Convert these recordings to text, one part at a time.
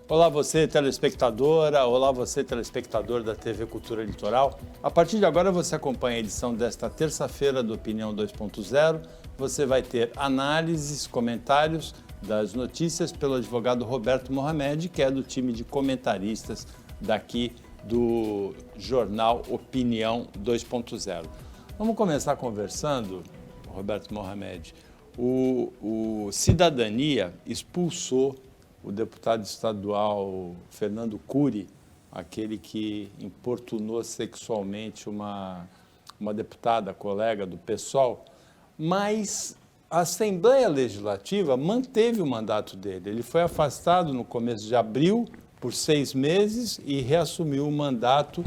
Olá você telespectadora, olá você telespectador da TV Cultura Litoral. A partir de agora você acompanha a edição desta terça-feira do Opinião 2.0. Você vai ter análises, comentários das notícias pelo advogado Roberto Mohamed, que é do time de comentaristas daqui do jornal Opinião 2.0. Vamos começar conversando, Roberto Mohamed. O Cidadania expulsou o deputado estadual Fernando Cury, aquele que importunou sexualmente uma deputada, colega do PSOL, mas a Assembleia Legislativa manteve o mandato dele. Ele foi afastado no começo de abril por 6 meses e reassumiu o mandato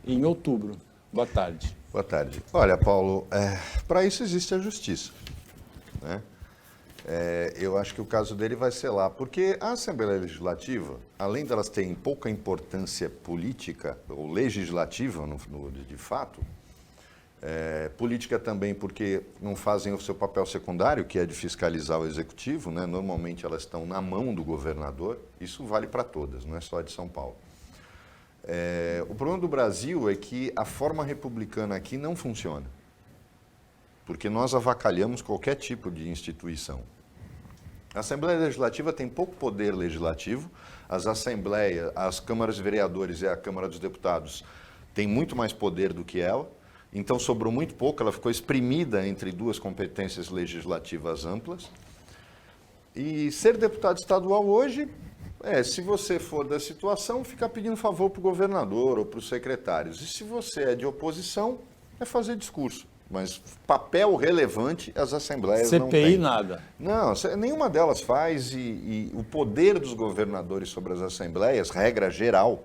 em outubro. Boa tarde. Boa tarde. Olha, Paulo, para isso existe a justiça, né? Eu acho que o caso dele vai ser lá, porque a Assembleia Legislativa, além delas terem pouca importância política ou legislativa, de fato, política também porque não fazem o seu papel secundário, que é de fiscalizar o executivo, né? Normalmente elas estão na mão do governador, isso vale para todas, não é só de São Paulo. O problema do Brasil é que a forma republicana aqui não funciona, porque nós avacalhamos qualquer tipo de instituição. A Assembleia Legislativa tem pouco poder legislativo, as câmaras de vereadores e a Câmara dos Deputados têm muito mais poder do que ela, então sobrou muito pouco, ela ficou exprimida entre duas competências legislativas amplas. E ser deputado estadual hoje, se você for da situação, fica pedindo favor para o governador ou para os secretários. E se você é de oposição, é fazer discurso. Mas papel relevante as assembleias não têm. CPI nada. Não, nenhuma delas faz e o poder dos governadores sobre as assembleias, regra geral,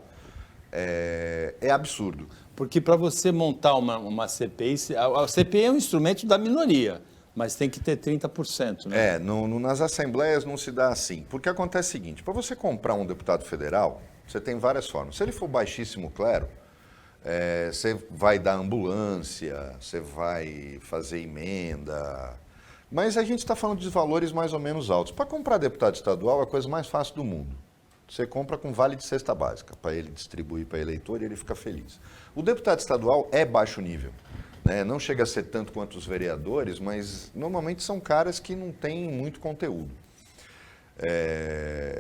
é absurdo. Porque para você montar uma CPI, a CPI é um instrumento da minoria, mas tem que ter 30%, né? Nas assembleias não se dá assim. Porque acontece o seguinte, para você comprar um deputado federal, você tem várias formas. Se ele for baixíssimo clero, você vai dar ambulância, você vai fazer emenda, mas a gente está falando de valores mais ou menos altos. Para comprar deputado estadual é a coisa mais fácil do mundo. Você compra com vale de cesta básica, para ele distribuir para eleitor e ele fica feliz. O deputado estadual é baixo nível, né? Não chega a ser tanto quanto os vereadores, mas normalmente são caras que não têm muito conteúdo.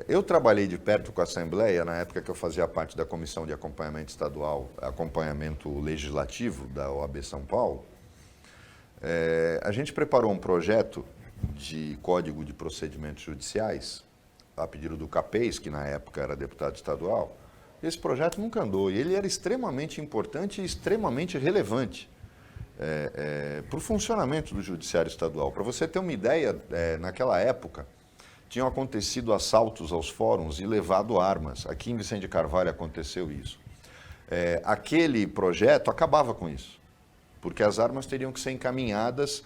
Eu trabalhei de perto com a Assembleia na época que eu fazia parte da Comissão de Acompanhamento Estadual, Acompanhamento Legislativo da OAB São Paulo. A gente preparou um projeto de Código de Procedimentos Judiciais, a pedido do Capês, que na época era deputado estadual. Esse projeto nunca andou e ele era extremamente importante e extremamente relevante para o funcionamento do Judiciário Estadual. Para você ter uma ideia, naquela época, tinham acontecido assaltos aos fóruns e levado armas. Aqui em Vicente de Carvalho aconteceu isso. Aquele projeto acabava com isso, porque as armas teriam que ser encaminhadas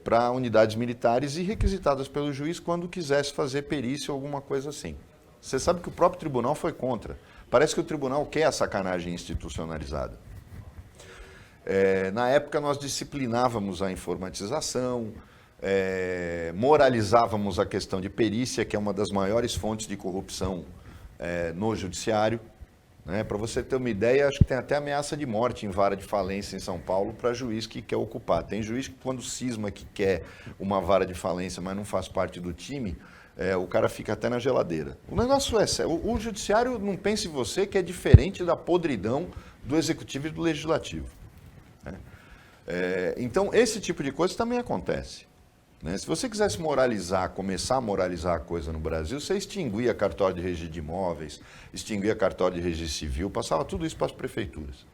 para unidades militares e requisitadas pelo juiz quando quisesse fazer perícia ou alguma coisa assim. Você sabe que o próprio tribunal foi contra. Parece que o tribunal quer a sacanagem institucionalizada. Na época nós disciplinávamos a informatização, moralizávamos a questão de perícia, que é uma das maiores fontes de corrupção no judiciário. Né? Para você ter uma ideia, acho que tem até ameaça de morte em vara de falência em São Paulo para juiz que quer ocupar. Tem juiz que quando cisma que quer uma vara de falência, mas não faz parte do time, o cara fica até na geladeira. O negócio é sério. O judiciário, não pense você que é diferente da podridão do executivo e do legislativo. Né? Então, esse tipo de coisa também acontece. Né? Se você quisesse começar a moralizar a coisa no Brasil, você extinguia cartório de registro de imóveis, extinguia cartório de registro civil, passava tudo isso para as prefeituras.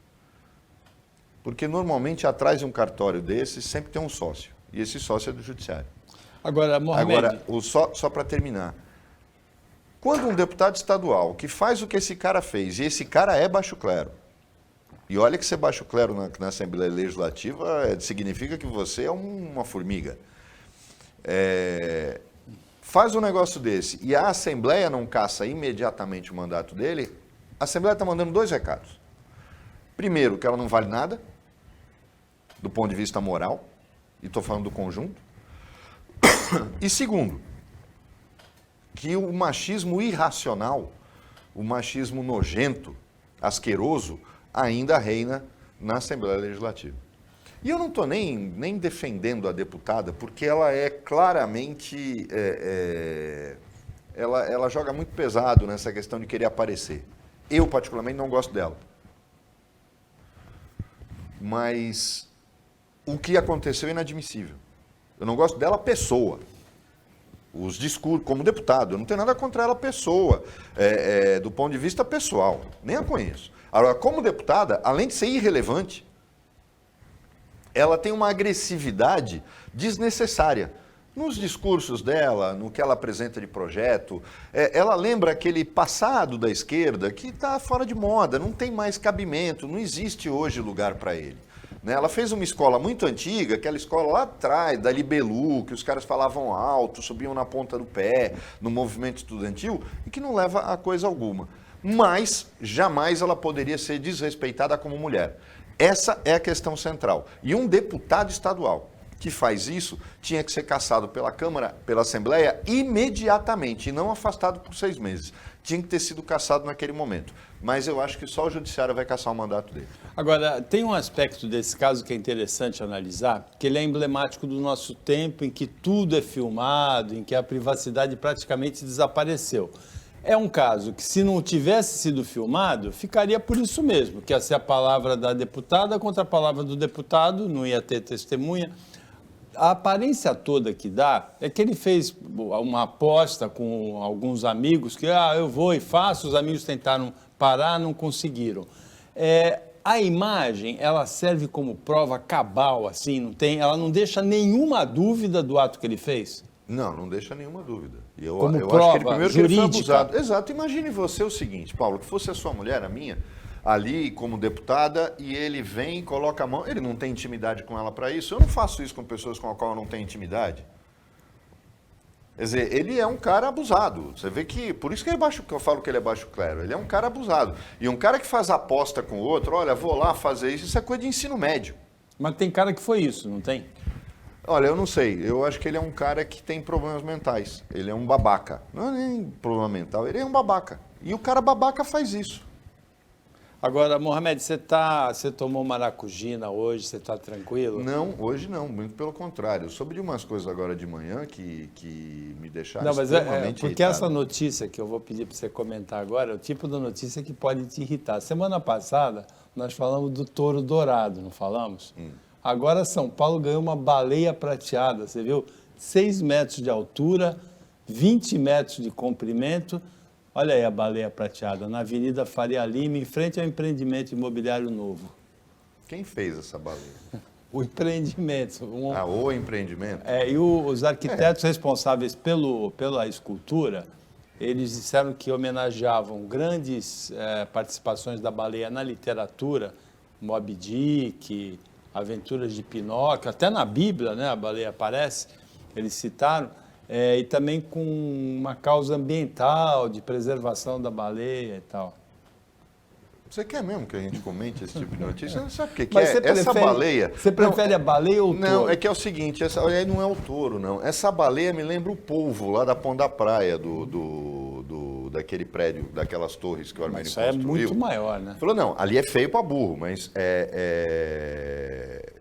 Porque normalmente atrás de um cartório desse sempre tem um sócio, e esse sócio é do judiciário. Agora, Mohamed... só para terminar, quando um deputado estadual que faz o que esse cara fez, e esse cara é baixo clero, e olha que ser baixo clero na Assembleia Legislativa significa que você é uma formiga, faz um negócio desse e a Assembleia não caça imediatamente o mandato dele, a Assembleia está mandando 2 recados. Primeiro, que ela não vale nada, do ponto de vista moral, e estou falando do conjunto. E segundo, que o machismo irracional, o machismo nojento, asqueroso, ainda reina na Assembleia Legislativa. E eu não estou nem defendendo a deputada, porque ela é claramente... Ela joga muito pesado nessa questão de querer aparecer. Eu, particularmente, não gosto dela. Mas o que aconteceu é inadmissível. Eu não gosto dela pessoa. Os discursos, como deputado, eu não tenho nada contra ela pessoa, do ponto de vista pessoal, nem a conheço. Agora, como deputada, além de ser irrelevante, ela tem uma agressividade desnecessária. Nos discursos dela, no que ela apresenta de projeto, ela lembra aquele passado da esquerda que está fora de moda, não tem mais cabimento, não existe hoje lugar para ele. Né? Ela fez uma escola muito antiga, aquela escola lá atrás, da Libelu, que os caras falavam alto, subiam na ponta do pé, no movimento estudantil, e que não leva a coisa alguma. Mas jamais ela poderia ser desrespeitada como mulher. Essa é a questão central. E um deputado estadual que faz isso tinha que ser cassado pela Câmara, pela Assembleia, imediatamente, e não afastado por 6 meses. Tinha que ter sido cassado naquele momento. Mas eu acho que só o Judiciário vai cassar o mandato dele. Agora, tem um aspecto desse caso que é interessante analisar, que ele é emblemático do nosso tempo, em que tudo é filmado, em que a privacidade praticamente desapareceu. É um caso que, se não tivesse sido filmado, ficaria por isso mesmo, que ia ser a palavra da deputada contra a palavra do deputado, não ia ter testemunha. A aparência toda que dá é que ele fez uma aposta com alguns amigos, que eu vou e faço, os amigos tentaram parar, não conseguiram. A imagem, ela serve como prova cabal, assim, ela não deixa nenhuma dúvida do ato que ele fez? Não deixa nenhuma dúvida. Eu prova acho que ele, primeiro, jurídica. Que ele foi abusado. Exato. Imagine você o seguinte, Paulo, que fosse a sua mulher, a minha, ali como deputada, e ele vem e coloca a mão. Ele não tem intimidade com ela para isso. Eu não faço isso com pessoas com as quais eu não tenho intimidade. Quer dizer, ele é um cara abusado. Você vê que, por isso que eu falo que ele é baixo clero. Ele é um cara abusado. E um cara que faz aposta com o outro, olha, vou lá fazer isso é coisa de ensino médio. Mas tem cara que foi isso, não tem? Olha, eu não sei. Eu acho que ele é um cara que tem problemas mentais. Ele é um babaca. Não é nem problema mental, ele é um babaca. E o cara babaca faz isso. Agora, Mohamed, você tomou maracujina hoje, você está tranquilo? Não, hoje não, muito pelo contrário. Eu soube de umas coisas agora de manhã que me deixaram não, mas extremamente porque irritado. essa notícia que eu vou pedir para você comentar agora é o tipo de notícia que pode te irritar. Semana passada, nós falamos do touro dourado, não falamos? Agora, São Paulo ganhou uma baleia prateada, você viu? 6 metros de altura, 20 metros de comprimento. Olha aí a baleia prateada, na Avenida Faria Lima, em frente ao empreendimento imobiliário novo. Quem fez essa baleia? O empreendimento. O empreendimento? E os arquitetos responsáveis pela escultura, eles disseram que homenageavam grandes participações da baleia na literatura, Moby Dick, Aventuras de Pinóquio, até na Bíblia, né, a baleia aparece, eles citaram, e também com uma causa ambiental, de preservação da baleia e tal. Você quer mesmo que a gente comente esse tipo de notícia? Não sabe o que Mas é? Essa baleia... Você prefere a baleia ou o touro? Não, é que é o seguinte, aí não é o touro, não. Essa baleia me lembra o polvo lá da ponta da praia, daquele prédio, daquelas torres que o Armênio construiu. Isso é muito maior, né? Falou, não, ali é feio para burro, mas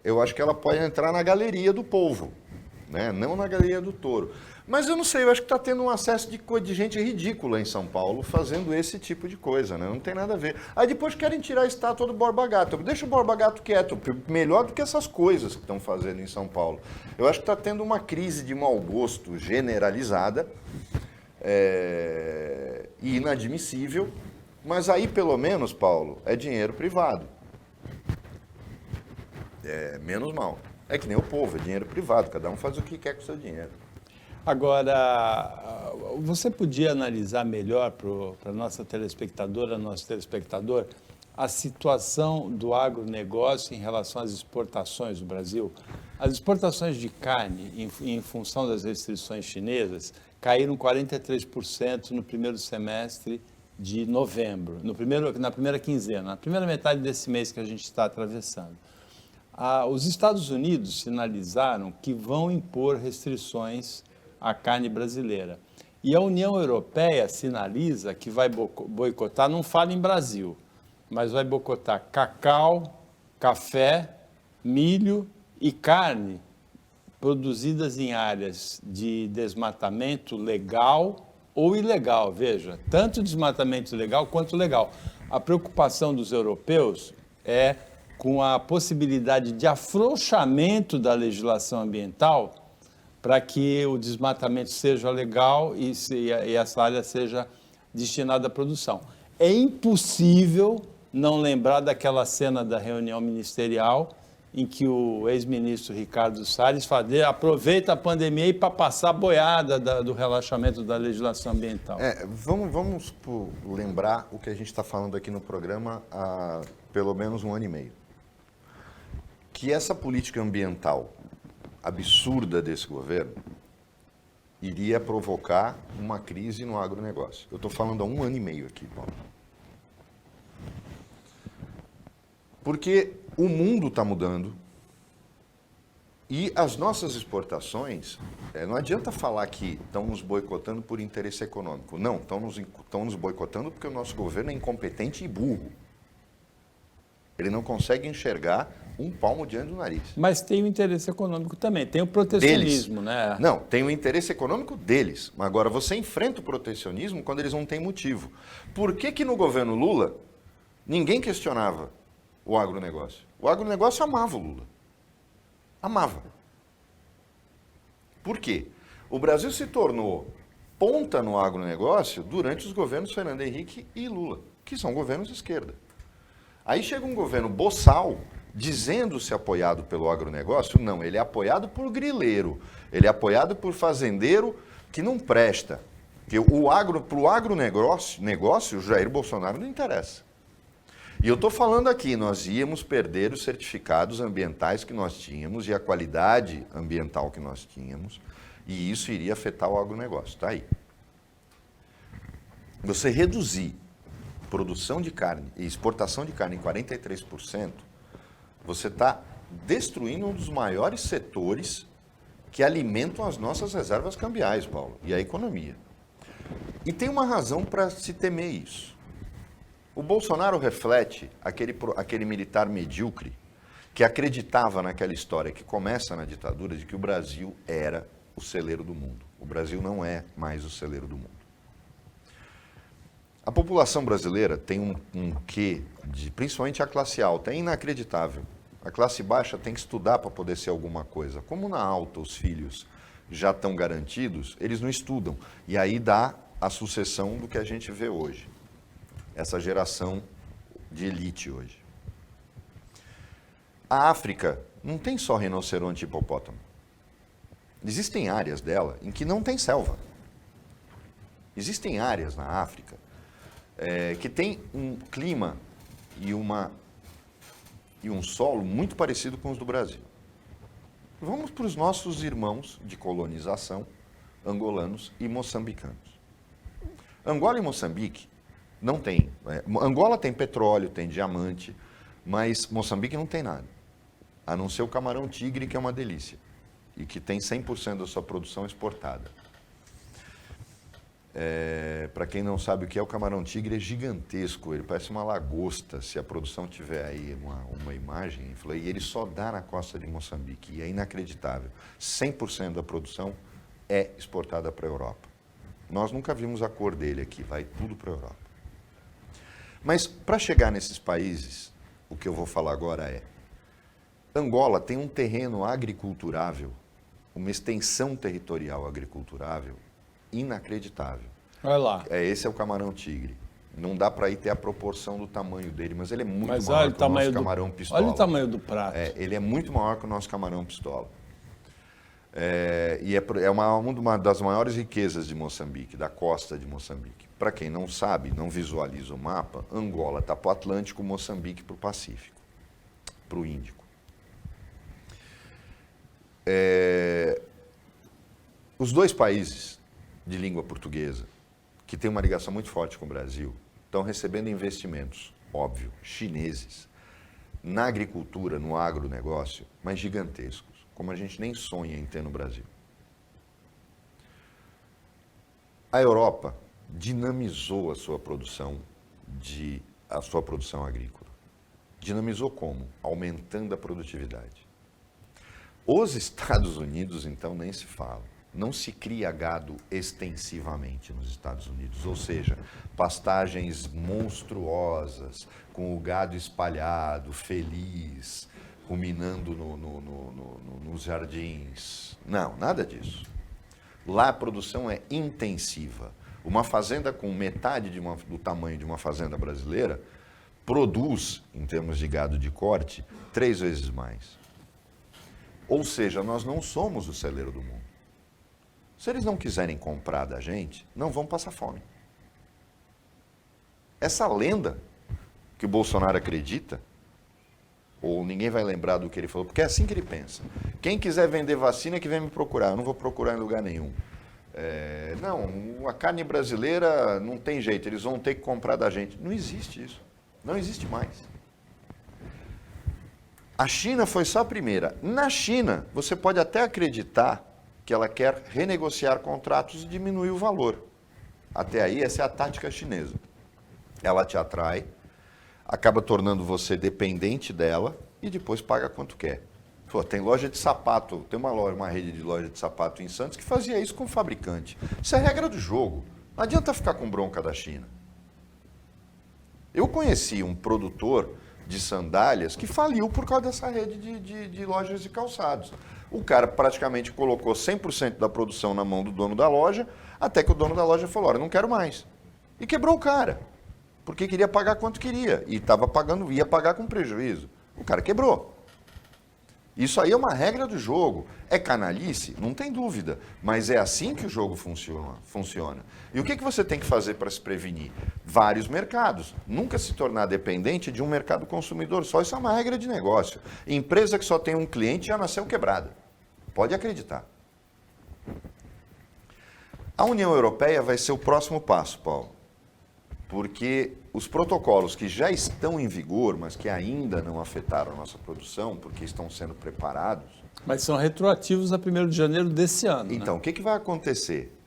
eu acho que ela pode entrar na galeria do polvo, né? Não na galeria do touro. Mas eu não sei, eu acho que está tendo um acesso de gente ridícula em São Paulo fazendo esse tipo de coisa, né? Não tem nada a ver. Aí depois querem tirar a estátua do Borba Gato. Deixa o Borba Gato quieto, melhor do que essas coisas que estão fazendo em São Paulo. Eu acho que está tendo uma crise de mau gosto generalizada e inadmissível, mas aí pelo menos, Paulo, é dinheiro privado. Menos mal. É que nem o povo, é dinheiro privado, cada um faz o que quer com o seu dinheiro. Agora, você podia analisar melhor para a nossa telespectadora, nosso telespectador, a situação do agronegócio em relação às exportações do Brasil? As exportações de carne, em função das restrições chinesas, caíram 43% no primeiro semestre de novembro, na primeira quinzena, na primeira metade desse mês que a gente está atravessando. Os Estados Unidos sinalizaram que vão impor restrições à carne brasileira. E a União Europeia sinaliza que vai boicotar, não fala em Brasil, mas vai boicotar cacau, café, milho e carne produzidas em áreas de desmatamento legal ou ilegal. Veja, tanto desmatamento ilegal quanto legal. A preocupação dos europeus é com a possibilidade de afrouxamento da legislação ambiental para que o desmatamento seja legal e essa área seja destinada à produção. É impossível não lembrar daquela cena da reunião ministerial em que o ex-ministro Ricardo Salles aproveita a pandemia para passar a boiada do relaxamento da legislação ambiental. Vamos lembrar o que a gente está falando aqui no programa há pelo menos 1 ano e meio. Que essa política ambiental absurda desse governo iria provocar uma crise no agronegócio. Eu estou falando há 1 ano e meio aqui, Paulo. Porque o mundo está mudando e as nossas exportações, não adianta falar que estão nos boicotando por interesse econômico. Não, estão nos boicotando porque o nosso governo é incompetente e burro. Ele não consegue enxergar um palmo diante do nariz. Mas tem o interesse econômico também, tem o protecionismo, né? Não, tem o interesse econômico deles. Agora, você enfrenta o protecionismo quando eles não têm motivo. Por que no governo Lula ninguém questionava o agronegócio? O agronegócio amava o Lula. Amava. Por quê? O Brasil se tornou ponta no agronegócio durante os governos Fernando Henrique e Lula, que são governos de esquerda. Aí chega um governo boçal, dizendo-se apoiado pelo agronegócio. Não, ele é apoiado por grileiro, ele é apoiado por fazendeiro que não presta. Porque para o agronegócio, o Jair Bolsonaro não interessa. E eu estou falando aqui, nós íamos perder os certificados ambientais que nós tínhamos e a qualidade ambiental que nós tínhamos, e isso iria afetar o agronegócio, está aí. Você reduzir produção de carne e exportação de carne em 43%, você está destruindo um dos maiores setores que alimentam as nossas reservas cambiais, Paulo, e a economia. E tem uma razão para se temer isso. O Bolsonaro reflete aquele militar medíocre que acreditava naquela história que começa na ditadura de que o Brasil era o celeiro do mundo. O Brasil não é mais o celeiro do mundo. A população brasileira tem um quê, principalmente a classe alta, é inacreditável. A classe baixa tem que estudar para poder ser alguma coisa. Como na alta os filhos já estão garantidos, eles não estudam. E aí dá a sucessão do que a gente vê hoje. Essa geração de elite hoje. A África não tem só rinoceronte e hipopótamo. Existem áreas dela em que não tem selva. Existem áreas na África que tem um clima e um solo muito parecido com os do Brasil. Vamos para os nossos irmãos de colonização, angolanos e moçambicanos. Angola e Moçambique não tem. Angola tem petróleo, tem diamante, mas Moçambique não tem nada. A não ser o camarão-tigre, que é uma delícia. E que tem 100% da sua produção exportada. Para quem não sabe o que é o camarão-tigre, é gigantesco. Ele parece uma lagosta. Se a produção tiver aí uma imagem, e ele só dá na costa de Moçambique. E é inacreditável. 100% da produção é exportada para a Europa. Nós nunca vimos a cor dele aqui. Vai tudo para a Europa. Mas, para chegar nesses países, o que eu vou falar agora é: Angola tem um terreno agriculturável, uma extensão territorial agriculturável inacreditável. Olha lá. Esse é o camarão-tigre. Não dá para ir ter a proporção do tamanho dele, mas ele é muito maior que o nosso camarão-pistola. Olha o tamanho do prato. Ele é muito maior que o nosso camarão-pistola. E é uma das maiores riquezas de Moçambique, da costa de Moçambique. Para quem não sabe, não visualiza o mapa, Angola está para o Atlântico, Moçambique para o Pacífico, para o Índico. Os dois países de língua portuguesa, que têm uma ligação muito forte com o Brasil, estão recebendo investimentos, óbvio, chineses, na agricultura, no agronegócio, mas gigantescos, como a gente nem sonha em ter no Brasil. A Europa dinamizou a sua produção agrícola. Dinamizou como? Aumentando a produtividade. Os Estados Unidos, então, nem se fala. Não se cria gado extensivamente nos Estados Unidos, ou seja, pastagens monstruosas, com o gado espalhado, feliz, ruminando nos jardins. Não, nada disso. Lá a produção é intensiva. Uma fazenda com metade do tamanho de uma fazenda brasileira produz, em termos de gado de corte, 3 vezes mais. Ou seja, nós não somos o celeiro do mundo. Se eles não quiserem comprar da gente, não vão passar fome. Essa lenda que o Bolsonaro acredita, ou ninguém vai lembrar do que ele falou, porque é assim que ele pensa. Quem quiser vender vacina é que vem me procurar, eu não vou procurar em lugar nenhum. Não, a carne brasileira não tem jeito, eles vão ter que comprar da gente. Não existe isso, não existe mais. A China foi só a primeira. Na China, você pode até acreditar que ela quer renegociar contratos e diminuir o valor. Até aí, essa é a tática chinesa. Ela te atrai, acaba tornando você dependente dela e depois paga quanto quer. Pô, tem loja de sapato, tem uma rede de loja de sapato em Santos que fazia isso com o fabricante. Isso é regra do jogo. Não adianta ficar com bronca da China. Eu conheci um produtor de sandálias que faliu por causa dessa rede de lojas de calçados. O cara praticamente colocou 100% da produção na mão do dono da loja, até que o dono da loja falou, olha, não quero mais. E quebrou o cara, porque queria pagar quanto queria, e ia pagar com prejuízo. O cara quebrou. Isso aí é uma regra do jogo. É canalice? Não tem dúvida. Mas é assim que o jogo funciona. E o que você tem que fazer para se prevenir? Vários mercados. Nunca se tornar dependente de um mercado consumidor. Só isso é uma regra de negócio. Empresa que só tem um cliente já nasceu quebrada. Pode acreditar. A União Europeia vai ser o próximo passo, Paulo. Porque os protocolos que já estão em vigor, mas que ainda não afetaram a nossa produção, porque estão sendo preparados... Mas são retroativos a 1º de janeiro desse ano. Então, né? O que vai acontecer?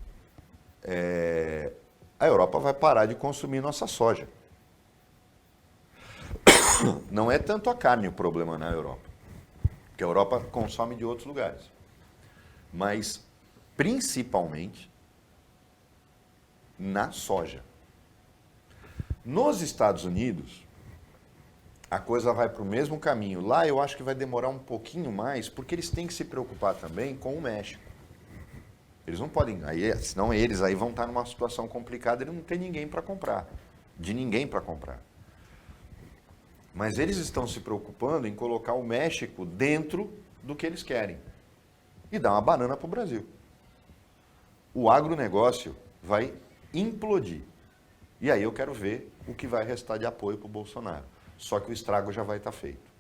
A Europa vai parar de consumir nossa soja. Não é tanto a carne o problema na Europa, porque a Europa consome de outros lugares. Mas, principalmente, na soja. Nos Estados Unidos, a coisa vai para o mesmo caminho. Lá eu acho que vai demorar um pouquinho mais, porque eles têm que se preocupar também com o México. Eles não podem, senão eles aí vão estar numa situação complicada e não tem ninguém para comprar, de ninguém para comprar. Mas eles estão se preocupando em colocar o México dentro do que eles querem e dar uma banana para o Brasil. O agronegócio vai implodir. E aí eu quero ver o que vai restar de apoio para o Bolsonaro. Só que o estrago já vai estar feito.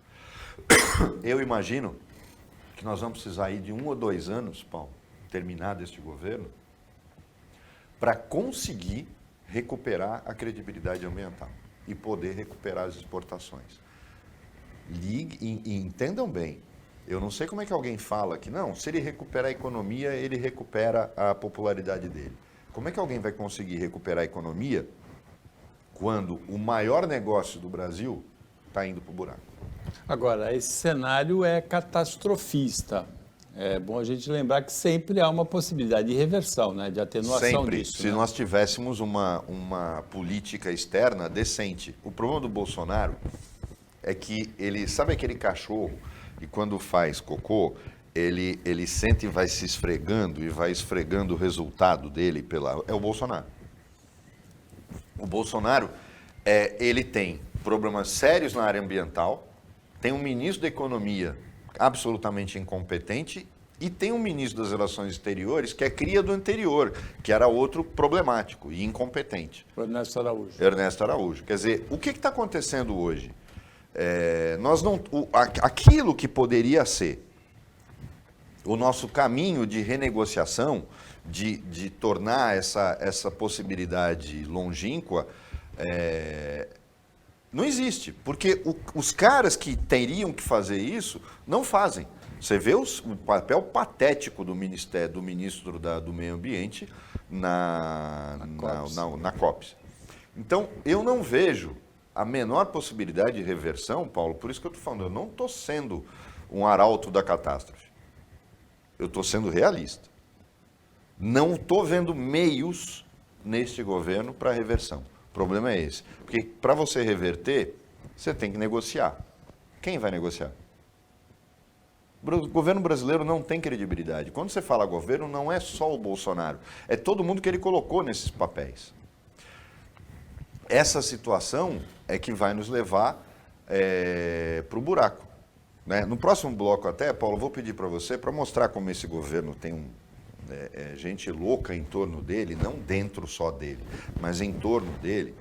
Eu imagino que nós vamos precisar aí de 1 ou 2 anos, Paulo, terminado este governo, para conseguir recuperar a credibilidade ambiental e poder recuperar as exportações. E entendam bem, eu não sei como é que alguém fala que não, se ele recuperar a economia, ele recupera a popularidade dele. Como é que alguém vai conseguir recuperar a economia quando o maior negócio do Brasil está indo para o buraco? Agora, esse cenário é catastrofista. É bom a gente lembrar que sempre há uma possibilidade de reversão, né, de atenuação disso. Se nós tivéssemos uma política externa decente. O problema do Bolsonaro é que ele, sabe aquele cachorro que quando faz cocô, ele sente e vai se esfregando e vai esfregando o resultado dele é o Bolsonaro. O Bolsonaro, ele tem problemas sérios na área ambiental, tem um ministro da Economia absolutamente incompetente e tem um ministro das Relações Exteriores que é cria do anterior, que era outro problemático e incompetente. O Ernesto Araújo. Ernesto Araújo. Quer dizer, o que está acontecendo hoje? Aquilo que poderia ser o nosso caminho de renegociação, de tornar essa possibilidade longínqua, não existe. Porque os caras que teriam que fazer isso, não fazem. Você vê o papel patético do ministro do Meio Ambiente na COPS. Então, eu não vejo a menor possibilidade de reversão, Paulo, por isso que eu estou falando, eu não estou sendo um arauto da catástrofe. Eu estou sendo realista. Não estou vendo meios neste governo para reversão. O problema é esse. Porque para você reverter, você tem que negociar. Quem vai negociar? O governo brasileiro não tem credibilidade. Quando você fala governo, não é só o Bolsonaro. É todo mundo que ele colocou nesses papéis. Essa situação é que vai nos levar para o buraco. Né? No próximo bloco até, Paulo, eu vou pedir para você, para mostrar como esse governo tem gente louca em torno dele, não dentro só dele, mas em torno dele.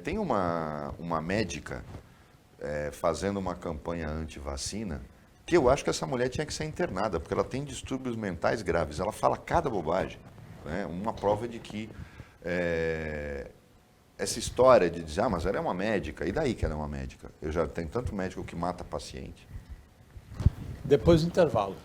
Tem uma médica fazendo uma campanha anti-vacina, que eu acho que essa mulher tinha que ser internada, porque ela tem distúrbios mentais graves, ela fala cada bobagem. Né? Uma prova de que essa história de dizer, mas ela é uma médica, e daí que ela é uma médica? Eu já tenho tanto médico que mata paciente. Depois do intervalo.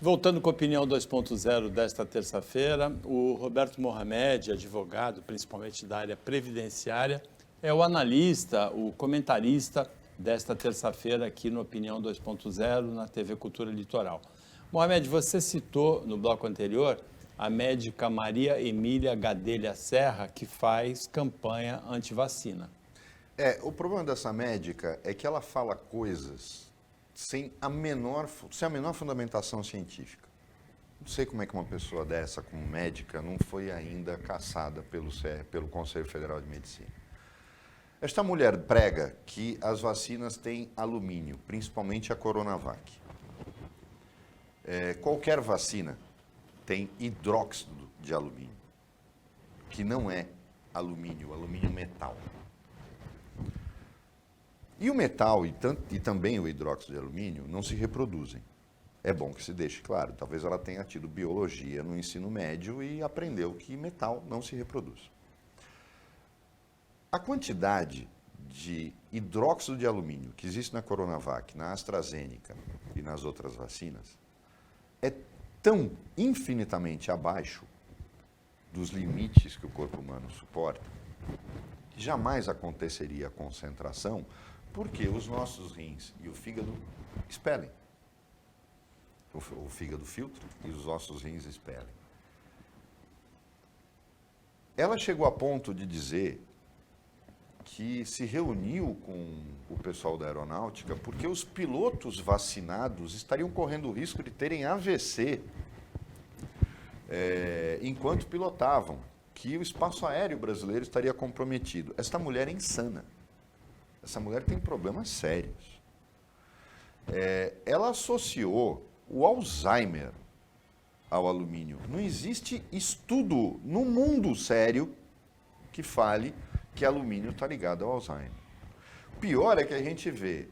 Voltando com a opinião 2.0 desta terça-feira, o Roberto Mohamed, advogado, principalmente da área previdenciária, é o analista, o comentarista desta terça-feira aqui no Opinião 2.0 na TV Cultura Litoral. Mohamed, você citou no bloco anterior a médica Maria Emília Gadelha Serra, que faz campanha anti-vacina. O problema dessa médica é que ela fala coisas sem a menor fundamentação científica. Não sei como é que uma pessoa dessa, como médica, não foi ainda caçada pelo Conselho Federal de Medicina. Esta mulher prega que as vacinas têm alumínio, principalmente a Coronavac. Qualquer vacina tem hidróxido de alumínio, que não é alumínio metal. E o metal e também o hidróxido de alumínio não se reproduzem. É bom que se deixe claro, talvez ela tenha tido biologia no ensino médio e aprendeu que metal não se reproduz. A quantidade de hidróxido de alumínio que existe na Coronavac, na AstraZeneca e nas outras vacinas é tão infinitamente abaixo dos limites que o corpo humano suporta, que jamais aconteceria a concentração, porque os nossos rins e o fígado expelem. O fígado filtra e os nossos rins expelem. Ela chegou a ponto de dizer que se reuniu com o pessoal da aeronáutica porque os pilotos vacinados estariam correndo o risco de terem AVC enquanto pilotavam, que o espaço aéreo brasileiro estaria comprometido. Esta mulher é insana. Essa mulher tem problemas sérios. Ela associou o Alzheimer ao alumínio. Não existe estudo no mundo sério que fale que alumínio está ligado ao Alzheimer. O pior é que a gente vê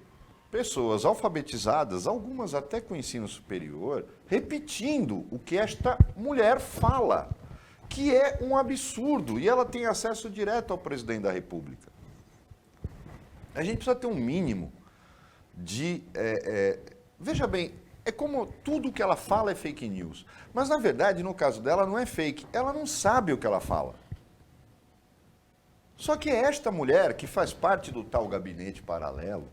pessoas alfabetizadas, algumas até com ensino superior, repetindo o que esta mulher fala, que é um absurdo, e ela tem acesso direto ao presidente da República. A gente precisa ter um mínimo de... veja bem, é como tudo que ela fala é fake news. Mas, na verdade, no caso dela, não é fake. Ela não sabe o que ela fala. Só que é esta mulher, que faz parte do tal gabinete paralelo,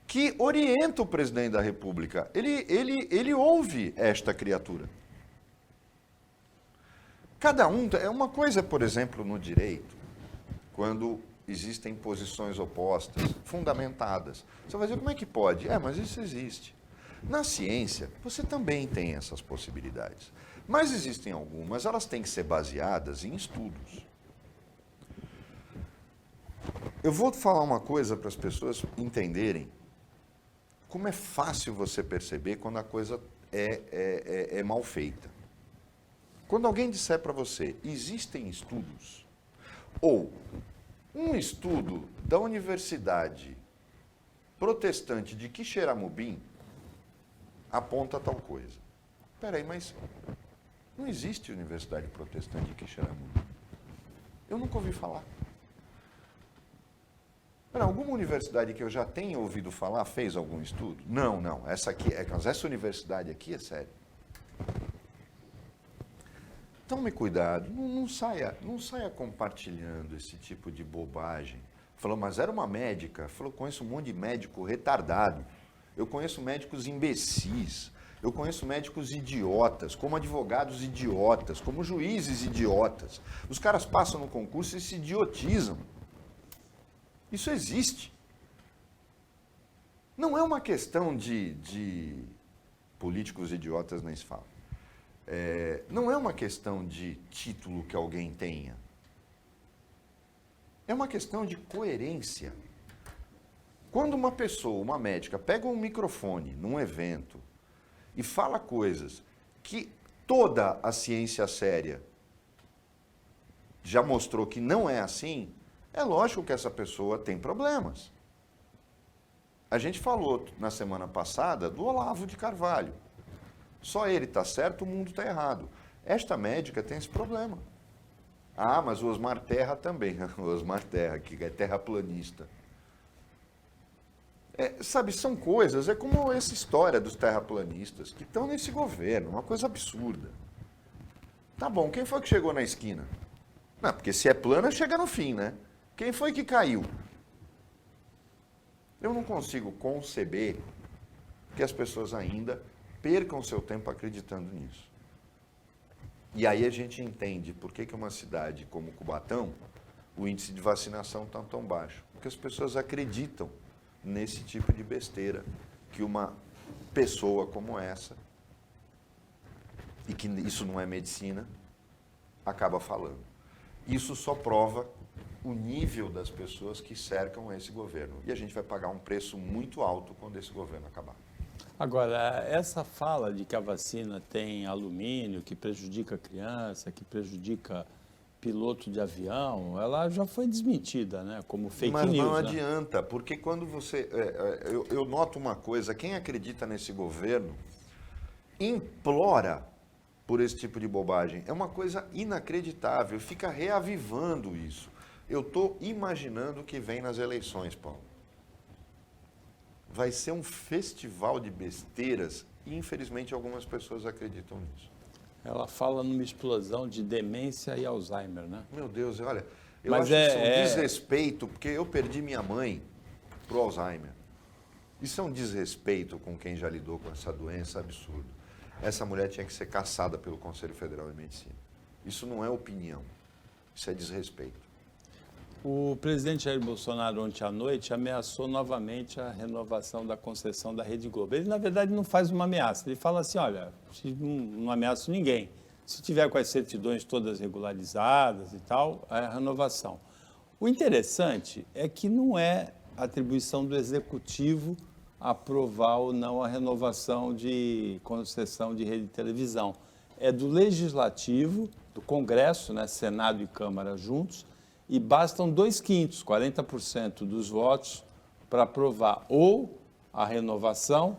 que orienta o presidente da República. Ele ouve esta criatura. Cada um... É uma coisa, por exemplo, no direito, quando existem posições opostas, fundamentadas. Você vai dizer, como é que pode? Mas isso existe. Na ciência, você também tem essas possibilidades. Mas existem algumas, elas têm que ser baseadas em estudos. Eu vou falar uma coisa para as pessoas entenderem como é fácil você perceber quando a coisa é mal feita. Quando alguém disser para você, existem estudos, ou um estudo da Universidade Protestante de Quixeramobim aponta tal coisa. Espera aí, mas Não existe universidade protestante em Quixeramobim. Eu nunca ouvi falar. Alguma universidade que eu já tenha ouvido falar fez algum estudo? Não. Essa universidade aqui é séria. Tome cuidado, não saia compartilhando esse tipo de bobagem. Falou, mas era uma médica. Falou, conheço um monte de médico retardado. Eu conheço médicos imbecis. Eu conheço médicos idiotas, como advogados idiotas, como juízes idiotas. Os caras passam no concurso e se idiotizam. Isso existe. Não é uma questão de políticos idiotas nem se fala. Não é uma questão de título que alguém tenha. É uma questão de coerência. Quando uma pessoa, uma médica, pega um microfone num evento e fala coisas que toda a ciência séria já mostrou que não é assim, é lógico que essa pessoa tem problemas. A gente falou na semana passada do Olavo de Carvalho. Só ele está certo, o mundo está errado. Esta médica tem esse problema. Ah, mas o Osmar Terra também. O Osmar Terra, que é terraplanista. Sabe, são coisas, é como essa história dos terraplanistas que estão nesse governo, uma coisa absurda. Tá bom, quem foi que chegou na esquina? Não, porque se é plana, chega no fim, né? Quem foi que caiu? Eu não consigo conceber que as pessoas ainda percam seu tempo acreditando nisso. E aí a gente entende por que uma cidade como Cubatão, o índice de vacinação está tão baixo. Porque as pessoas acreditam nesse tipo de besteira que uma pessoa como essa, e que isso não é medicina, acaba falando. Isso só prova o nível das pessoas que cercam esse governo. E a gente vai pagar um preço muito alto quando esse governo acabar. Agora, essa fala de que a vacina tem alumínio, que prejudica a criança, que prejudica piloto de avião, ela já foi desmentida, né? Como fake news. Mas não adianta, porque quando você... eu noto uma coisa, quem acredita nesse governo implora por esse tipo de bobagem. É uma coisa inacreditável, fica reavivando isso. Eu estou imaginando o que vem nas eleições, Paulo. Vai ser um festival de besteiras e, infelizmente, algumas pessoas acreditam nisso. Ela fala numa explosão de demência e Alzheimer, né? Meu Deus, olha, eu acho que isso é um desrespeito, porque eu perdi minha mãe pro Alzheimer. Isso é um desrespeito com quem já lidou com essa doença absurdo. Essa mulher tinha que ser caçada pelo Conselho Federal de Medicina. Isso não é opinião, isso é desrespeito. O presidente Jair Bolsonaro, ontem à noite, ameaçou novamente a renovação da concessão da Rede Globo. Ele, na verdade, não faz uma ameaça. Ele fala assim, olha, não ameaço ninguém. Se tiver com as certidões todas regularizadas e tal, é a renovação. O interessante é que não é atribuição do Executivo aprovar ou não a renovação de concessão de rede de televisão. É do Legislativo, do Congresso, né, Senado e Câmara juntos, e bastam 2/5, 40% dos votos, para aprovar ou a renovação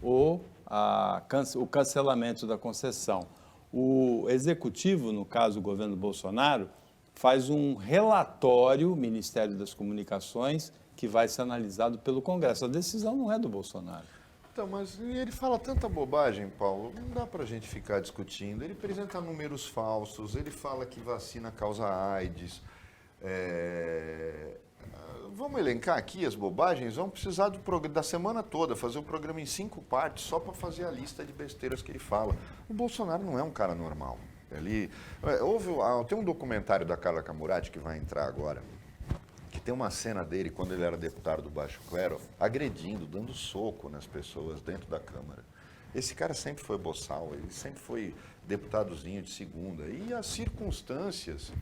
ou o cancelamento da concessão. O Executivo, no caso o governo Bolsonaro, faz um relatório, Ministério das Comunicações, que vai ser analisado pelo Congresso. A decisão não é do Bolsonaro. Então, mas ele fala tanta bobagem, Paulo, não dá para a gente ficar discutindo. Ele apresenta números falsos, ele fala que vacina causa AIDS. Vamos elencar aqui as bobagens, vamos precisar da semana toda, fazer o programa em 5 partes, só para fazer a lista de besteiras que ele fala. O Bolsonaro não é um cara normal. Tem um documentário da Carla Camurati que vai entrar agora, que tem uma cena dele, quando ele era deputado do Baixo Clero, agredindo, dando soco nas pessoas dentro da Câmara. Esse cara sempre foi boçal, ele sempre foi deputadozinho de segunda. E as circunstâncias,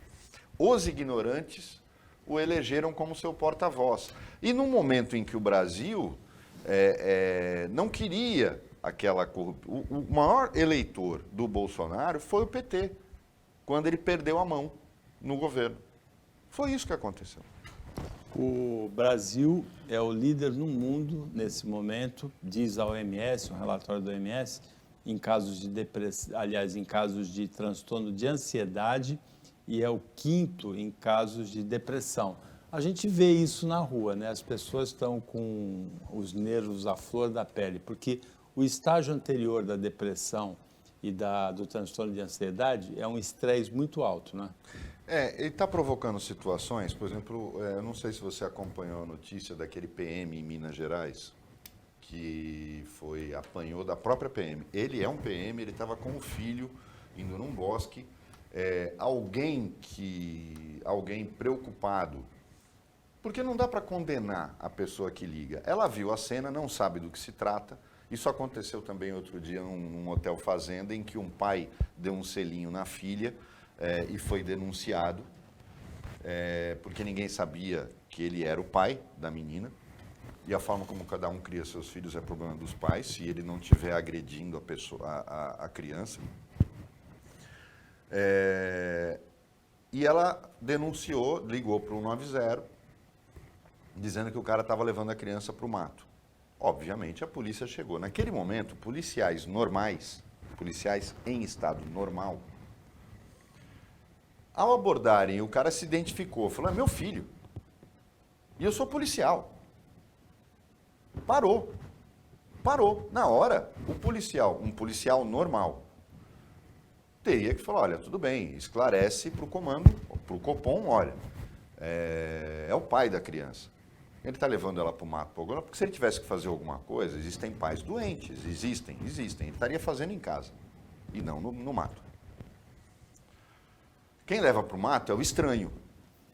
os ignorantes, o elegeram como seu porta-voz. E no momento em que o Brasil não queria aquela corrupção, o maior eleitor do Bolsonaro foi o PT, quando ele perdeu a mão no governo. Foi isso que aconteceu. O Brasil é o líder no mundo nesse momento, diz a OMS, um relatório da OMS, em casos de depressão, aliás, em casos de transtorno de ansiedade e é o quinto em casos de depressão. A gente vê isso na rua, né? As pessoas estão com os nervos à flor da pele, porque o estágio anterior da depressão e do transtorno de ansiedade é um estresse muito alto, né? Ele está provocando situações, por exemplo, eu não sei se você acompanhou a notícia daquele PM em Minas Gerais, que apanhou da própria PM. Ele é um PM, ele estava com o filho indo num bosque, alguém preocupado, porque não dá para condenar a pessoa que liga. Ela viu a cena, não sabe do que se trata. Isso aconteceu também outro dia num hotel fazenda, em que um pai deu um selinho na filha e foi denunciado, porque ninguém sabia que ele era o pai da menina. E a forma como cada um cria seus filhos é problema dos pais, se ele não estiver agredindo a criança. E ela denunciou, ligou para o 190, dizendo que o cara estava levando a criança para o mato. Obviamente, a polícia chegou. Naquele momento, policiais normais, policiais em estado normal, ao abordarem, o cara se identificou, falou, é meu filho, e eu sou policial. Parou. Na hora, um policial normal, teria que falar, olha, tudo bem, esclarece para o comando, para o Copom, olha, é o pai da criança. Ele está levando ela para o mato, porque se ele tivesse que fazer alguma coisa, existem pais doentes, existem. Ele estaria fazendo em casa e não no mato. Quem leva para o mato é o estranho.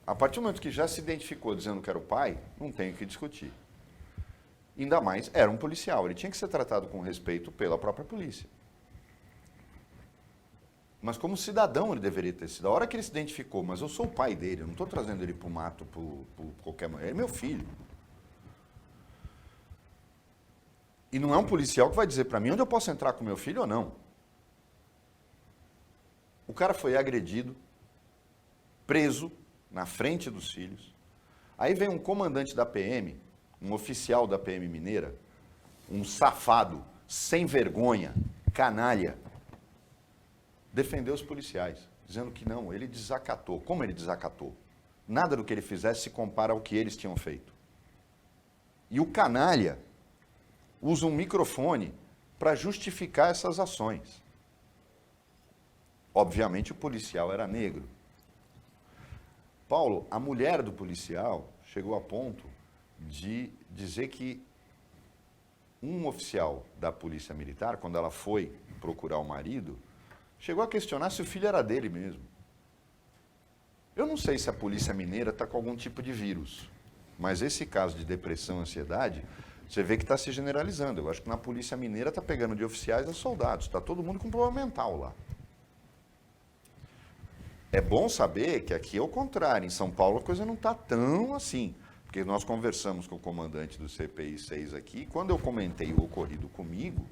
A partir do momento que já se identificou dizendo que era o pai, não tem o que discutir. Ainda mais, era um policial, ele tinha que ser tratado com respeito pela própria polícia. Mas como cidadão ele deveria ter sido. A hora que ele se identificou, mas eu sou o pai dele, eu não estou trazendo ele para o mato por qualquer maneira, ele é meu filho. E não é um policial que vai dizer para mim onde eu posso entrar com meu filho ou não. O cara foi agredido, preso na frente dos filhos. Aí vem um comandante da PM, um oficial da PM Mineira, um safado, sem vergonha, canalha, defendeu os policiais, dizendo que não, ele desacatou. Como ele desacatou? Nada do que ele fizesse se compara ao que eles tinham feito. E o canalha usa um microfone para justificar essas ações. Obviamente o policial era negro. Paulo, a mulher do policial chegou a ponto de dizer que um oficial da Polícia Militar, quando ela foi procurar o marido, chegou a questionar se o filho era dele mesmo. Eu não sei se a Polícia Mineira está com algum tipo de vírus, mas esse caso de depressão e ansiedade, você vê que está se generalizando. Eu acho que na Polícia Mineira está pegando de oficiais a soldados, está todo mundo com problema mental lá. É bom saber que aqui é o contrário, em São Paulo a coisa não está tão assim, porque nós conversamos com o comandante do CPI 6 aqui, e quando eu comentei o ocorrido comigo,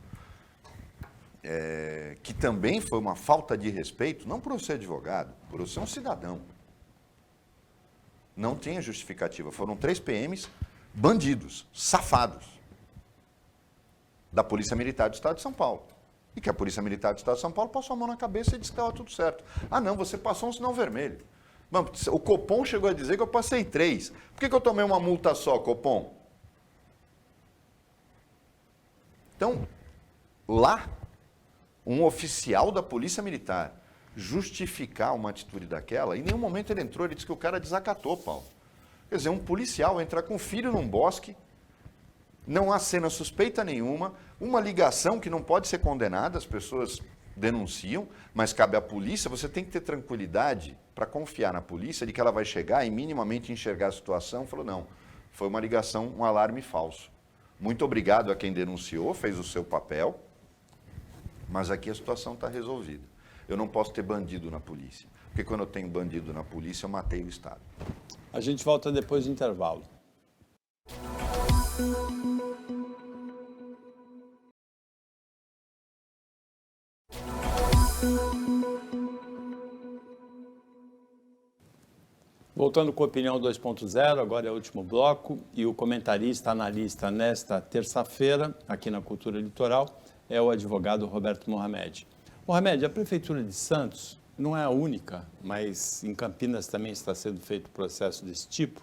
que também foi uma falta de respeito, não por eu ser advogado, por eu ser um cidadão. Não tinha justificativa. Foram 3 PMs bandidos, safados, da Polícia Militar do Estado de São Paulo. E que a Polícia Militar do Estado de São Paulo passou a mão na cabeça e disse que estava tudo certo. Ah, não, você passou um sinal vermelho. Mano, o Copom chegou a dizer que eu passei 3. Por que eu tomei uma multa só, Copom? Então, lá, um oficial da Polícia Militar justificar uma atitude daquela, em nenhum momento ele entrou, ele disse que o cara desacatou, Paulo. Quer dizer, um policial entrar com o filho num bosque, não há cena suspeita nenhuma, uma ligação que não pode ser condenada, as pessoas denunciam, mas cabe à polícia, você tem que ter tranquilidade para confiar na polícia de que ela vai chegar e minimamente enxergar a situação. Falou, não, foi uma ligação, um alarme falso. Muito obrigado a quem denunciou, fez o seu papel, mas aqui a situação está resolvida. Eu não posso ter bandido na polícia, porque quando eu tenho bandido na polícia, eu matei o Estado. A gente volta depois do intervalo. Voltando com a Opinião 2.0, agora é o último bloco, e o comentarista, analista nesta terça-feira, aqui na Cultura Litoral, é o advogado Roberto Mohamed. Mohamed, a Prefeitura de Santos não é a única, mas em Campinas também está sendo feito processo desse tipo,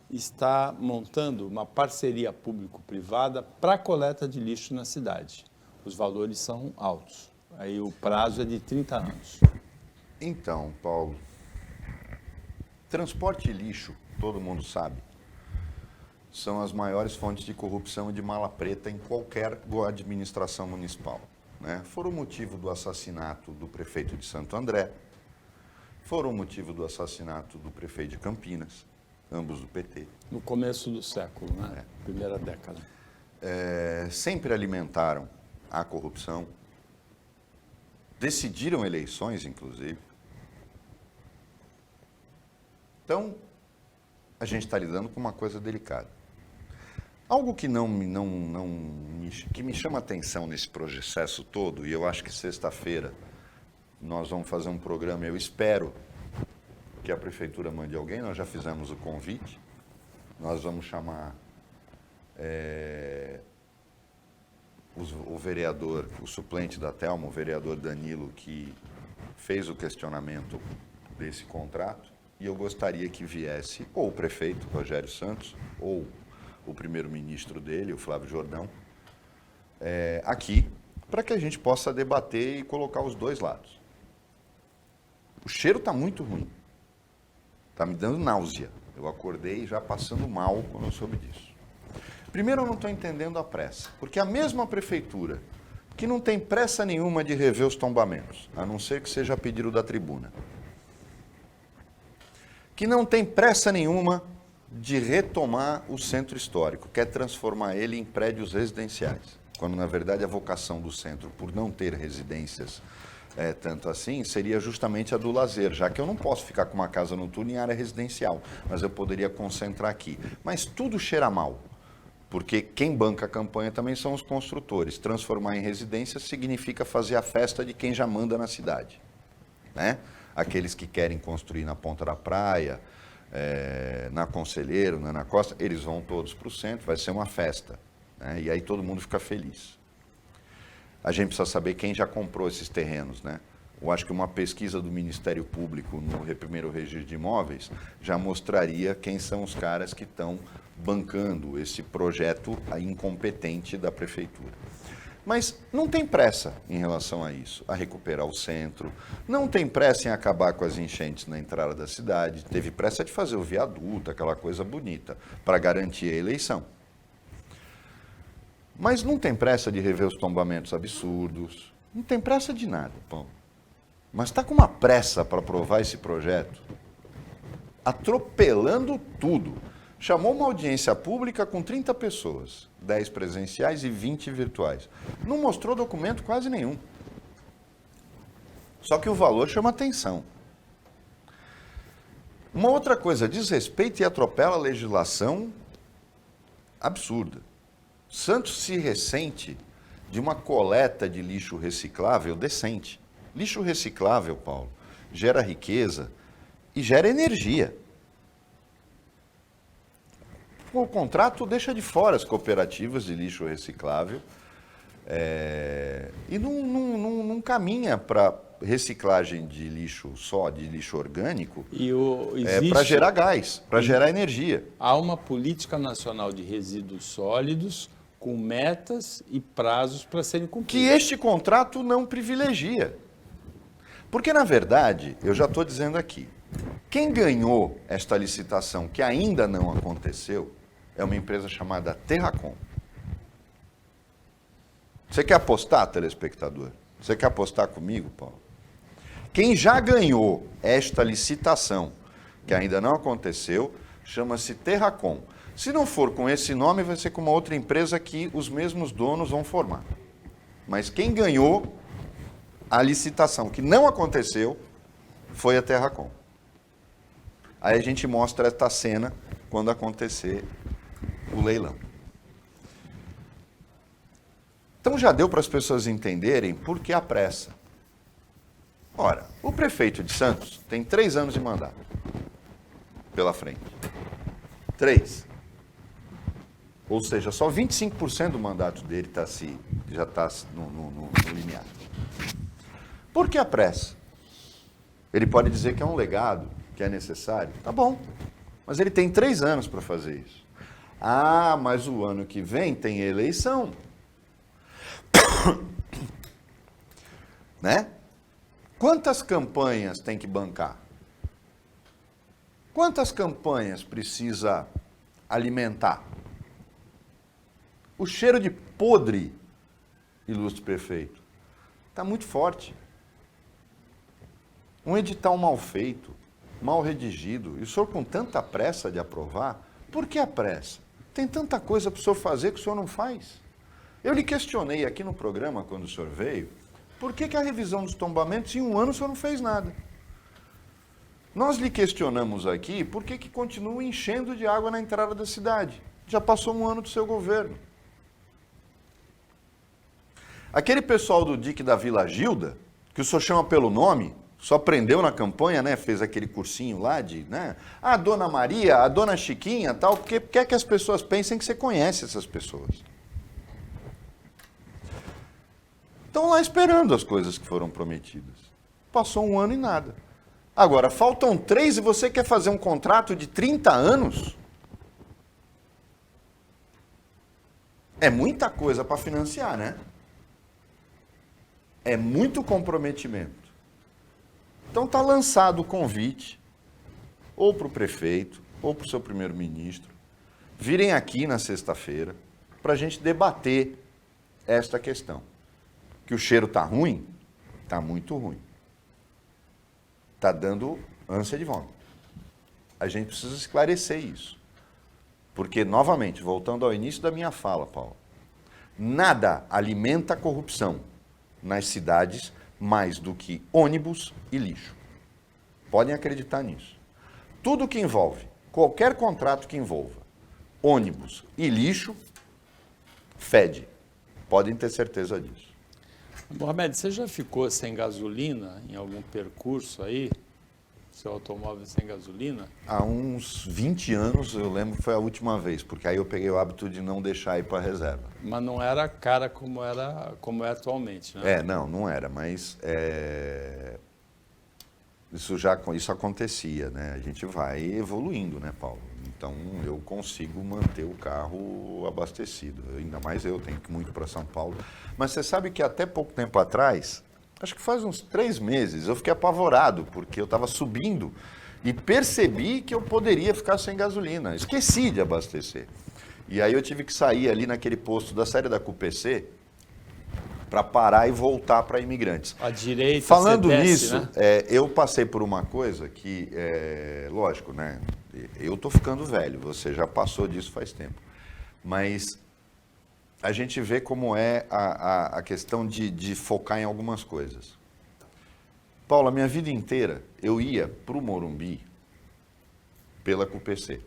está montando uma parceria público-privada para a coleta de lixo na cidade. Os valores são altos. Aí o prazo é de 30 anos. Então, Paulo, transporte e lixo, todo mundo sabe, são as maiores fontes de corrupção e de mala preta em qualquer administração municipal, né? Foram o motivo do assassinato do prefeito de Santo André, foram o motivo do assassinato do prefeito de Campinas, ambos do PT. No começo do século, né? Primeira década. Sempre alimentaram a corrupção, decidiram eleições, inclusive. Então, a gente está lidando com uma coisa delicada. Algo que que me chama a atenção nesse processo todo, e eu acho que sexta-feira nós vamos fazer um programa, eu espero que a Prefeitura mande alguém, nós já fizemos o convite, nós vamos chamar o vereador, o suplente da Thelma, o vereador Danilo, que fez o questionamento desse contrato, e eu gostaria que viesse ou o prefeito, Rogério Santos, ou o primeiro-ministro dele, o Flávio Jordão, aqui, para que a gente possa debater e colocar os dois lados. O cheiro está muito ruim, está me dando náusea. Eu acordei já passando mal quando eu soube disso. Primeiro, eu não estou entendendo a pressa, porque a mesma prefeitura, que não tem pressa nenhuma de rever os tombamentos, a não ser que seja a pedido da tribuna, que não tem pressa nenhuma de retomar o centro histórico, quer transformar ele em prédios residenciais, quando na verdade a vocação do centro, por não ter residências tanto assim, seria justamente a do lazer, já que eu não posso ficar com uma casa noturna em área residencial, mas eu poderia concentrar aqui. Mas tudo cheira mal, porque quem banca a campanha também são os construtores. Transformar em residência significa fazer a festa de quem já manda na cidade, né? Aqueles que querem construir na ponta da praia, na Conselheiro, na Costa, eles vão todos para o centro, vai ser uma festa, né? E aí todo mundo fica feliz. A gente precisa saber quem já comprou esses terrenos, né? Eu acho que uma pesquisa do Ministério Público no primeiro registro de imóveis já mostraria quem são os caras que estão bancando esse projeto incompetente da Prefeitura. Mas não tem pressa em relação a isso, a recuperar o centro, não tem pressa em acabar com as enchentes na entrada da cidade, teve pressa de fazer o viaduto, aquela coisa bonita, para garantir a eleição. Mas não tem pressa de rever os tombamentos absurdos, não tem pressa de nada, Paulo. Mas está com uma pressa para aprovar esse projeto, atropelando tudo. Chamou uma audiência pública com 30 pessoas, 10 presenciais e 20 virtuais. Não mostrou documento quase nenhum. Só que o valor chama atenção. Uma outra coisa, desrespeita e atropela a legislação absurda. Santos se ressente de uma coleta de lixo reciclável decente. Lixo reciclável, Paulo, gera riqueza e gera energia. O contrato deixa de fora as cooperativas de lixo reciclável e não caminha para reciclagem de lixo só, de lixo orgânico, para gerar gás, para gerar energia. Há uma política nacional de resíduos sólidos com metas e prazos para serem cumpridos. Que este contrato não privilegia. Porque, na verdade, eu já estou dizendo aqui, quem ganhou esta licitação, que ainda não aconteceu, é uma empresa chamada Terracom. Você quer apostar, telespectador? Você quer apostar comigo, Paulo? Quem já ganhou esta licitação, que ainda não aconteceu, chama-se Terracom. Se não for com esse nome, vai ser com uma outra empresa que os mesmos donos vão formar. Mas quem ganhou a licitação, que não aconteceu, foi a Terracom. Aí a gente mostra esta cena quando acontecer o leilão. Então já deu para as pessoas entenderem por que a pressa. Ora, o prefeito de Santos tem 3 anos de mandato pela frente. 3. Ou seja, só 25% do mandato dele está se já está no limiar. Por que a pressa? Ele pode dizer que é um legado, que é necessário. Tá bom, mas ele tem 3 anos para fazer isso. Ah, mas o ano que vem tem eleição. Né? Quantas campanhas tem que bancar? Quantas campanhas precisa alimentar? O cheiro de podre, ilustre prefeito, está muito forte. Um edital mal feito, mal redigido, e o senhor com tanta pressa de aprovar, por que a pressa? Tem tanta coisa para o senhor fazer que o senhor não faz. Eu lhe questionei aqui no programa, quando o senhor veio, por que a revisão dos tombamentos, em 1 ano, o senhor não fez nada? Nós lhe questionamos aqui por que continua enchendo de água na entrada da cidade. Já passou 1 ano do seu governo. Aquele pessoal do DIC da Vila Gilda, que o senhor chama pelo nome, só aprendeu na campanha, né? Fez aquele cursinho lá de, né? A Dona Maria, a Dona Chiquinha, tal, porque quer que as pessoas pensem que você conhece essas pessoas. Estão lá esperando as coisas que foram prometidas. Passou 1 ano e nada. Agora, faltam 3 e você quer fazer um contrato de 30 anos? É muita coisa para financiar, né? É muito comprometimento. Então está lançado o convite, ou para o prefeito, ou para o seu primeiro-ministro, virem aqui na sexta-feira para a gente debater esta questão. Que o cheiro está ruim? Está muito ruim. Está dando ânsia de vômito. A gente precisa esclarecer isso. Porque, novamente, voltando ao início da minha fala, Paulo, nada alimenta a corrupção nas cidades mais do que ônibus e lixo. Podem acreditar nisso. Tudo que envolve, qualquer contrato que envolva ônibus e lixo, fede. Podem ter certeza disso. Mohamed, você já ficou sem gasolina em algum percurso aí? Seu automóvel sem gasolina? Há uns 20 anos, eu lembro que foi a última vez, porque aí eu peguei o hábito de não deixar ir para a reserva. Mas não era cara como é atualmente, né? Não era, mas isso acontecia, né? A gente vai evoluindo, né, Paulo? Então eu consigo manter o carro abastecido. Ainda mais eu tenho que ir muito para São Paulo. Mas você sabe que até pouco tempo atrás, acho que faz uns 3 meses, eu fiquei apavorado, porque eu estava subindo e percebi que eu poderia ficar sem gasolina. Esqueci de abastecer. E aí eu tive que sair ali naquele posto da série da CUPC para parar e voltar para Imigrantes. À direita, falando você desce, nisso, né? eu passei por uma coisa que, lógico, né? Eu estou ficando velho, você já passou disso faz tempo. Mas a gente vê como é a questão de focar em algumas coisas. Paulo, a minha vida inteira eu ia para o Morumbi pela CUPC.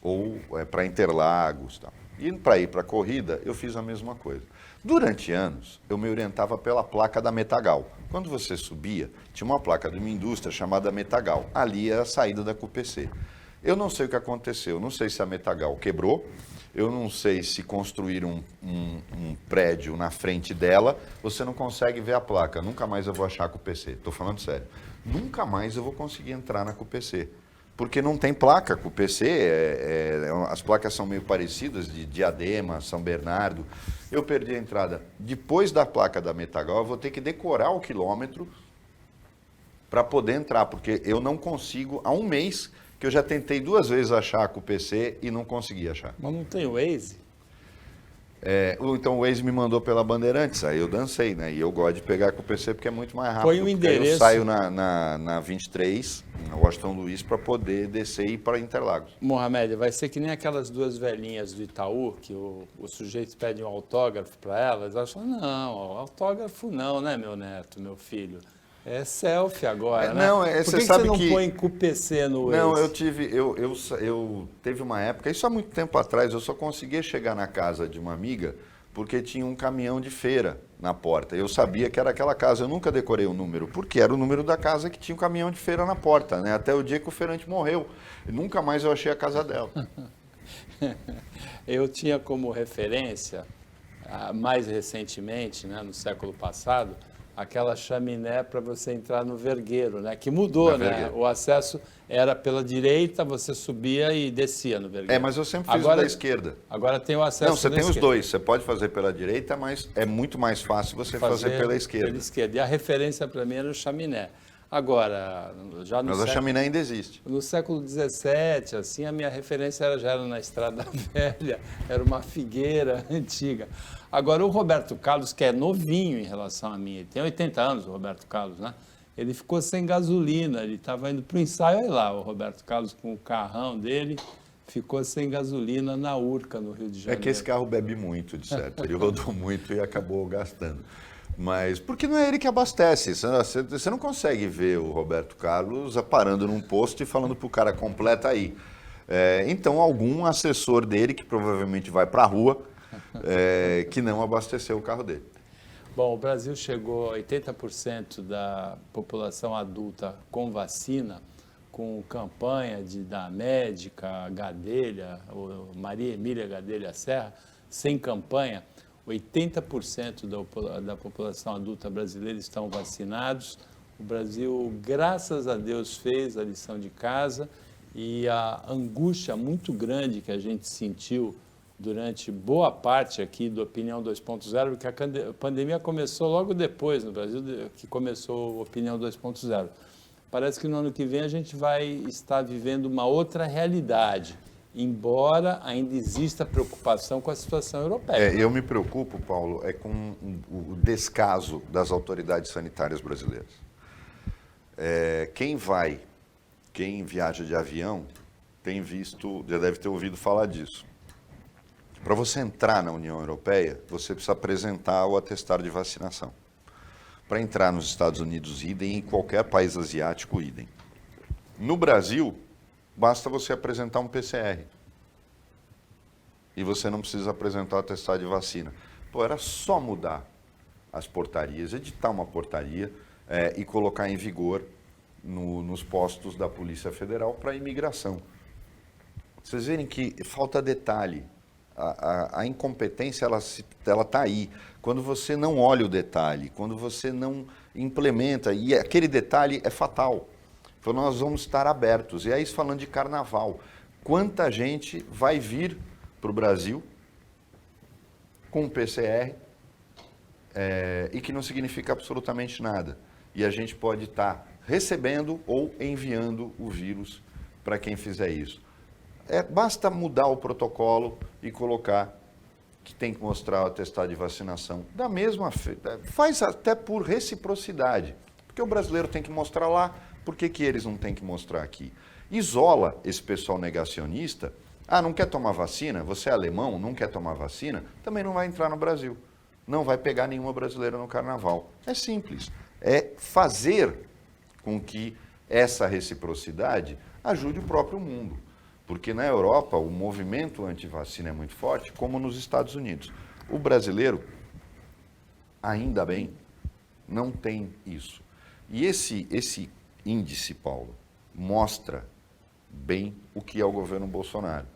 Ou para Interlagos. Tal. E para ir para a corrida, eu fiz a mesma coisa. Durante anos, eu me orientava pela placa da Metagal. Quando você subia, tinha uma placa de uma indústria chamada Metagal. Ali é a saída da CUPC. Eu não sei o que aconteceu, não sei se a Metagal quebrou, eu não sei se construíram um prédio na frente dela, você não consegue ver a placa. Nunca mais eu vou achar a CUPC, estou falando sério. Nunca mais eu vou conseguir entrar na CUPC. Porque não tem placa, CUPC, as placas são meio parecidas, de Diadema, São Bernardo. Eu perdi a entrada. Depois da placa da Metagal, eu vou ter que decorar o quilômetro para poder entrar, porque eu não consigo, há um mês que eu já tentei 2 vezes achar a CUPC e não consegui achar. Mas não tem o Waze? Então o Waze me mandou pela Bandeirantes, aí eu dancei, né? E eu gosto de pegar a CUPC porque é muito mais rápido. Põe o endereço. Eu saio na 23, na Washington Luiz, para poder descer e ir para Interlagos. Mohamed, vai ser que nem aquelas 2 velhinhas do Itaú, que o sujeito pede um autógrafo para elas, elas falam, não, autógrafo não, né, meu neto, meu filho? É selfie agora, né? Não, Por você que sabe você que não põe CUPC no Waze? Não, eu teve uma época, isso há muito tempo atrás, eu só conseguia chegar na casa de uma amiga porque tinha um caminhão de feira na porta. Eu sabia que era aquela casa, eu nunca decorei o número, porque era o número da casa que tinha um caminhão de feira na porta, né? Até o dia que o feirante morreu. E nunca mais eu achei a casa dela. Eu tinha como referência mais recentemente, né, no século passado, aquela chaminé para você entrar no vergueiro, né, que mudou, né? O acesso era pela direita, você subia e descia no vergueiro. Mas eu sempre fiz da esquerda. Agora tem o acesso Não, você tem esquerda. os dois. Você pode fazer pela direita, mas é muito mais fácil você fazer pela esquerda. Pela esquerda. E a referência para mim era o chaminé. Agora, já no Mas a chaminé ainda existe. No século XVII, assim, a minha referência já era na Estrada Velha, era uma figueira antiga. Agora, o Roberto Carlos, que é novinho em relação a mim, ele tem 80 anos, o Roberto Carlos, né? Ele ficou sem gasolina, ele estava indo para o ensaio, olha lá, o Roberto Carlos com o carrão dele, ficou sem gasolina na Urca, no Rio de Janeiro. É que esse carro bebe muito, de certo. Ele rodou muito e acabou gastando. Mas porque não é ele que abastece. Você não consegue ver o Roberto Carlos parando num posto e falando para o cara, completa aí. Então, algum assessor dele, que provavelmente vai para a rua, que não abasteceu o carro dele. Bom, o Brasil chegou a 80% da população adulta com vacina, com campanha da médica Gadelha, Maria Emília Gadelha Serra, sem campanha. 80% da população adulta brasileira estão vacinados. O Brasil, graças a Deus, fez a lição de casa e a angústia muito grande que a gente sentiu durante boa parte aqui do Opinião 2.0, porque a pandemia começou logo depois no Brasil que começou o Opinião 2.0. Parece que no ano que vem a gente vai estar vivendo uma outra realidade, embora ainda exista preocupação com a situação europeia. Eu me preocupo, Paulo, com o descaso das autoridades sanitárias brasileiras. Quem viaja de avião, tem visto, já deve ter ouvido falar disso. Para você entrar na União Europeia, você precisa apresentar o atestado de vacinação. Para entrar nos Estados Unidos, idem, e em qualquer país asiático, idem. No Brasil, basta você apresentar um PCR. E você não precisa apresentar o atestado de vacina. Era só mudar as portarias, editar uma portaria e colocar em vigor nos postos da Polícia Federal para a imigração. Vocês verem que falta detalhe. A incompetência, ela está aí. Quando você não olha o detalhe, quando você não implementa, e aquele detalhe é fatal. Então, nós vamos estar abertos. E aí, falando de carnaval, quanta gente vai vir para o Brasil com PCR e que não significa absolutamente nada. E a gente pode estar recebendo ou enviando o vírus para quem fizer isso. Basta mudar o protocolo e colocar que tem que mostrar o atestado de vacinação. Da mesma faz até por reciprocidade, porque o brasileiro tem que mostrar lá, por que eles não têm que mostrar aqui? Isola esse pessoal negacionista. Não quer tomar vacina? Você é alemão, não quer tomar vacina? Também não vai entrar no Brasil. Não vai pegar nenhuma brasileira no carnaval. É simples. É fazer com que essa reciprocidade ajude o próprio mundo. Porque na Europa o movimento anti-vacina é muito forte, como nos Estados Unidos. O brasileiro, ainda bem, não tem isso. E esse índice, Paulo, mostra bem o que é o governo Bolsonaro.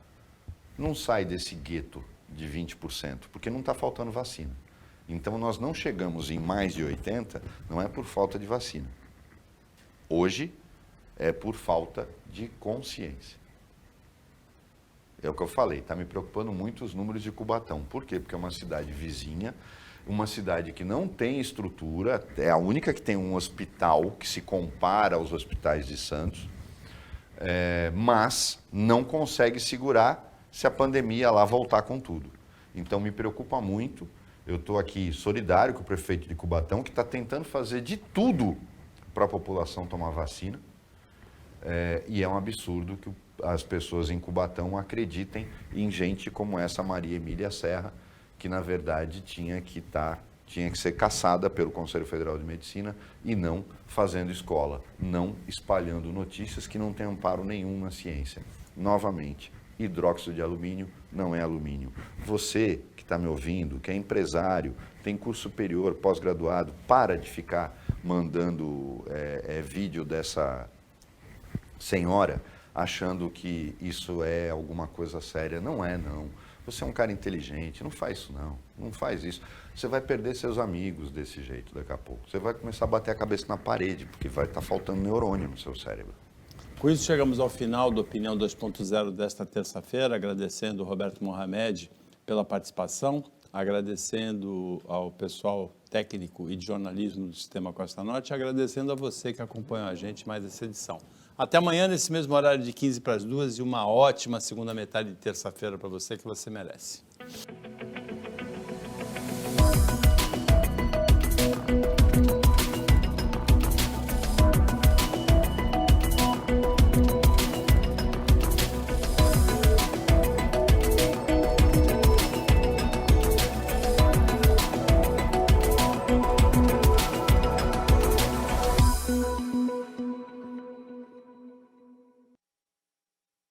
Não sai desse gueto de 20%, porque não está faltando vacina. Então, nós não chegamos em mais de 80%, não é por falta de vacina. Hoje, é por falta de consciência. É o que eu falei, está me preocupando muito os números de Cubatão. Por quê? Porque é uma cidade vizinha, uma cidade que não tem estrutura, é a única que tem um hospital que se compara aos hospitais de Santos, mas não consegue segurar se a pandemia lá voltar com tudo. Então me preocupa muito, eu estou aqui solidário com o prefeito de Cubatão, que está tentando fazer de tudo para a população tomar vacina, e é um absurdo que as pessoas em Cubatão acreditem em gente como essa Maria Emília Serra, que na verdade tinha que ser caçada pelo Conselho Federal de Medicina e não fazendo escola, não espalhando notícias que não têm amparo nenhum na ciência. Novamente, hidróxido de alumínio não é alumínio. Você que está me ouvindo, que é empresário, tem curso superior, pós-graduado, para de ficar mandando vídeo dessa senhora achando que isso é alguma coisa séria. Não é, não. Você é um cara inteligente, não faz isso não. Não faz isso. Você vai perder seus amigos desse jeito daqui a pouco. Você vai começar a bater a cabeça na parede, porque vai estar faltando neurônio no seu cérebro. Com isso, chegamos ao final do Opinião 2.0 desta terça-feira, agradecendo o Roberto Mohamed pela participação, agradecendo ao pessoal técnico e de jornalismo do Sistema Costa Norte, agradecendo a você que acompanhou a gente mais essa edição. Até amanhã, nesse mesmo horário de 15 para as 2, e uma ótima segunda metade de terça-feira para você, que você merece.